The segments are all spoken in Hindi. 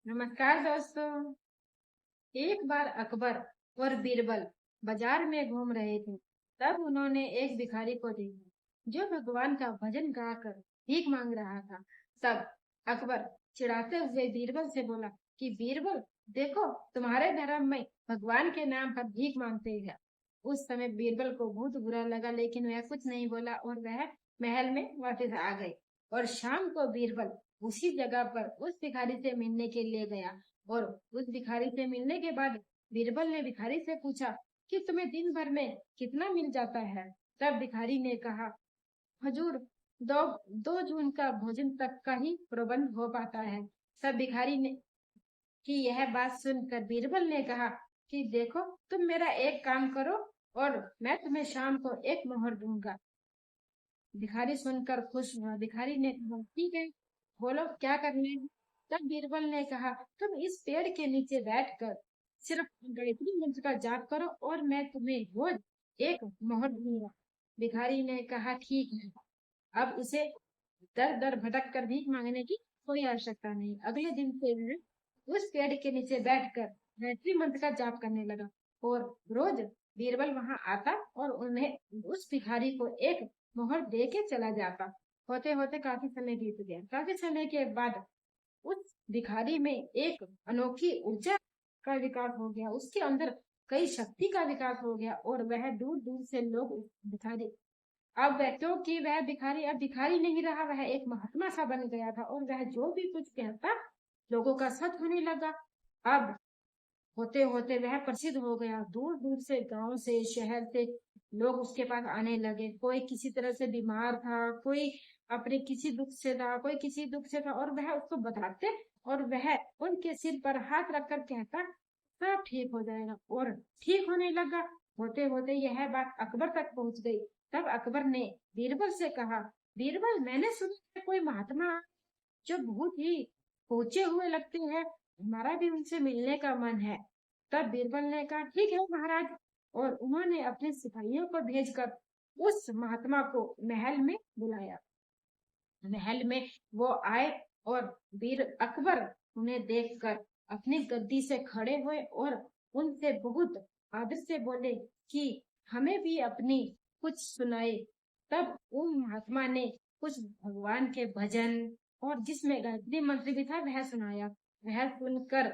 नमस्कार दोस्तों। एक बार अकबर और बीरबल बाजार में घूम रहे थे। तब उन्होंने एक भिखारी को देखा जो भगवान का भजन गाकर भीख मांग रहा था। तब अकबर चिढ़ाते हुए बीरबल से बोला कि बीरबल, देखो, तुम्हारे धर्म में भगवान के नाम पर भीख मांगते हैं। उस समय बीरबल को बहुत बुरा लगा, लेकिन वह कुछ नहीं बोला और वह महल में वापस आ गए। और शाम को बीरबल उसी जगह पर उस भिखारी से मिलने के लिए गया। और उस भिखारी से मिलने के बाद बीरबल ने भिखारी से पूछा कि तुम्हें दिन भर में कितना मिल जाता है। तब भिखारी ने कहा, हजूर, दो दो जून का भोजन तक का ही प्रबंध हो पाता है। तब भिखारी ने की यह बात सुनकर बीरबल ने कहा कि देखो, तुम मेरा एक काम करो और मैं तुम्हें शाम को एक मोहर दूंगा। भिखारी सुनकर खुश हुआ। भिखारी ने कहा, ठीक है, बोलो क्या करना है। तब बीरबल ने कहा, तुम इस पेड़ के नीचे बैठकर सिर्फ गायत्री मंत्र का जाप करो और मैं तुम्हें रोज एक मोहर दूंगा। भिखारी ने कहा, ठीक है। अब उसे दर दर भटक कर भीख मांगने की कोई आवश्यकता नहीं। अगले दिन से वह उस पेड़ के नीचे बैठकर गायत्री मंत्र का जाप करने लगा। और रोज बीरबल वहां आता और उन्हें उस भिखारी को एक मोहर दे के चला जाता। होते होते काफी समय बीत गया। काफी समय के बाद उस भिखारी में एक अनोखी ऊर्जा का विकास हो गया। उसके अंदर कई शक्ति का विकास हो गया और वह दूर दूर से लोग उस भिखारी अब वह क्योंकि वह भिखारी अब भिखारी नहीं रहा, वह एक महात्मा सा बन गया था और वह जो भी कुछ कहता लोगों का सच होने लगा। अब होते होते वह प्रसिद्ध हो गया। दूर दूर से, गांव से, शहर से लोग उसके पास आने लगे। कोई किसी तरह से बीमार था, कोई अपने किसी दुख से था, कोई किसी दुख से था, और वह उसको बताते और वह उनके सिर पर हाथ रखकर कहता, सब ठीक हो जाएगा। और ठीक होने लगा। होते होते यह बात अकबर तक पहुंच गई। तब अकबर ने बीरबल से कहा, बीरबल, मैंने सुना है कोई महात्मा जो बहुत ही ऊंचे हुए लगते हैं, हमारा भी उनसे मिलने का मन है। तब बीरबल ने कहा, ठीक है महाराज। और उन्होंने अपने सिपाहियों को भेजकर उस महात्मा को महल में बुलाया। महल में वो आए और बीर अकबर उन्हें देखकर अपनी गद्दी से खड़े हुए और उनसे बहुत आदर से बोले कि हमें भी अपनी कुछ सुनाए। तब उन महात्मा ने कुछ भगवान के भजन और जिसमें गायत्री मंत्र भी था वह सुनाया। वह सुनकर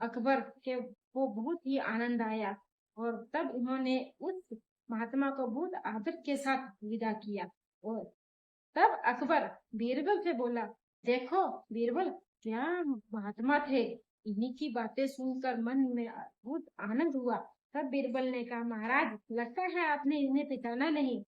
अकबर के को बहुत ही आनंद आया और तब उन्होंने उस महात्मा को बहुत आदर के साथ विदा किया। और तब अकबर बीरबल से बोला, देखो बीरबल, क्या महात्मा थे। इन्हीं की बातें सुनकर मन में बहुत आनंद हुआ। तब बीरबल ने कहा, महाराज, लगता है आपने इन्हें पहचाना नहीं।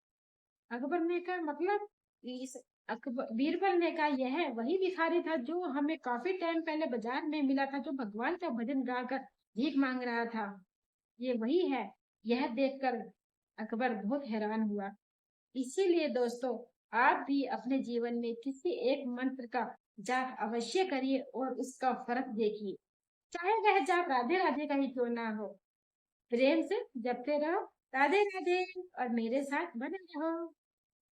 अकबर ने कहा, मतलब? इस अकबर बीरबल ने कहा, यह वही भिखारी था जो हमें काफी टाइम पहले बाजार में मिला था, जो भगवान का भजन गाकर भीख मांग रहा था। ये वही है। यह देखकर अकबर बहुत हैरान हुआ। इसीलिए दोस्तों, आप भी अपने जीवन में किसी एक मंत्र का जाप अवश्य करिए और उसका फर्क देखिए। चाहे वह जाप राधे राधे का ही क्यों ना हो, प्रेम से जपते रहो, राधे राधे, और मेरे साथ बने रहो।